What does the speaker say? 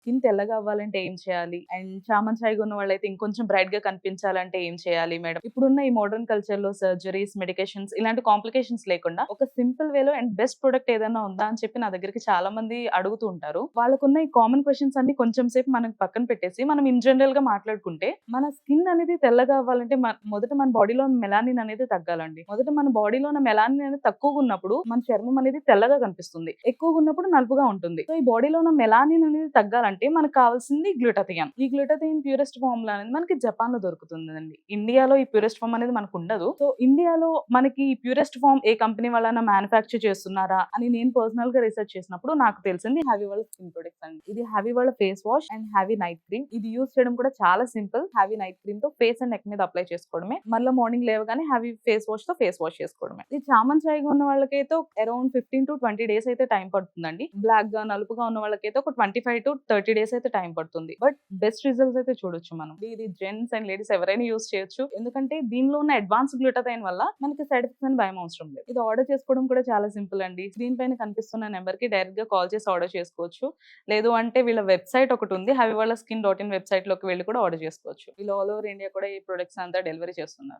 Skin తెల్లగా అవ్వాలంటే ఏం చేయాలి? అండ్ చామంచాయిగా ఉన్న వాళ్ళైతే ఇంకొంచెం బ్రైట్‌గా కనిపించాలంటే ఏం చేయాలి మేడం? ఇప్పుడున్న ఈ మోడర్న్ కల్చర్‌లో సర్జరీస్, మెడికేషన్స్ ఇలాంటి కాంప్లికేషన్స్ లేకుండా ఒక సింపుల్ వేలో అండ్ బెస్ట్ ప్రొడక్ట్ ఏదైనా ఉందా అని చెప్పి నా దగ్గరికి చాలా మంది అడుగుతూ ఉంటారు. వాళ్ళకున్న ఈ కామన్ క్వెషన్స్ అన్ని కొంచెం సేపు మనకు పక్కన పెట్టేసి మనం ఇన్ జనరల్‌గా మాట్లాడుకుంటే మన స్కిన్ అనేది తెల్లగా అవ్వాలంటే మొదట మన బాడీలో మెలానిన్ అనేది తగ్గాలండి. మొదట మన బాడీలో ఉన్న మెలానిన్ అనేది తక్కువగా ఉన్నప్పుడు మన చర్మం అనేది తెల్లగా కనిపిస్తుంది. ఎక్కువగా ఉన్నప్పుడు నలుపుగా ఉంటుంది. సో ఈ బాడీలో ఉన్న మెలానిన్ అనేది తగ్గాలంటే మనకు కావాల్సింది గ్లూటాథియాన్. ఈ గ్లూటాథియాన్ ప్యూరెస్ట్ ఫార్ములా అనేది మనకి జపాన్ లో దొరుకుతుందండి. ఇండియాలో ఈ ప్యూరెస్ట్ ఫార్మ్ అనేది మనకు ఉండదు. సో ఇండియాలో మనకి ఈ ప్యూరెస్ట్ ఫార్మ్ ఏ కంపెనీ వాళ్ళైనా మ్యానుఫ్యాక్చర్ చేస్తున్నారా అని నేను పర్సనల్ గా రీసెర్చ్ చేసినప్పుడు నాకు తెలిసింది హ్యావీ వాళ్ళ స్కిన్ ప్రొడక్ట్స్ అండి. ఇది హ్యావీ వాళ్ళ face wash and heavy night cream. ఇది యూజ్ చేయడం కూడా చాలా సింపుల్. హ్యావీ నైట్ క్రీమ్ తో ఫేస్ అండ్ నెక్ మీద అప్లై చేసుకోవడమే. మళ్ళీ మార్నింగ్ లేవగానే హ్యావీ ఫేస్ వాష్ తో ఫేస్ వాష్ చేసుకోవడమే. ఇది చామంచాయిగా ఉన్న వాళ్ళకైతే అరౌండ్ 15 to 20 డేస్ అయితే టైం పడుతుందండి. బ్లాక్ గా నలుపుగా ఉన్న వాళ్ళకైతే ఒక 25 to 30 డేస్ అయితే టైం పడుతుంది. బట్ బెస్ట్ రిజల్ట్స్ అయితే చూడొచ్చు మనం. ఇది జెంట్స్ అండ్ లేడీస్ ఎవరైనా యూజ్ చేయొచ్చు. ఎందుకంటే దీనిలో ఉన్న అడ్వాన్స్ గ్లూటాథైన్ వల్ల మనకి సైడ్ ఎఫెక్ట్స్ అని భయం అవసరం లేదు. ఇది ఆర్డర్ చేసుకోవడం కూడా చాలా సింపుల్ అండి. స్క్రీన్ పైన కనిపిస్తున్న నెంబర్ కి డైరెక్ట్ గా కాల్ చేసి ఆర్డర్ చేసుకోవచ్చు. లేదు అంటే వీళ్ళ వెబ్సైట్ ఒకటి ఉంది. haviwala skin.in వెబ్సైట్ లోకి వెళ్ళి కూడా ఆర్డర్ చేసుకోవచ్చు. వీళ్ళు ఆల్ ఓవర్ ఇండియా కూడా ఈ ప్రొడక్ట్స్ అంతా డెలివరీ చేస్తున్నారు.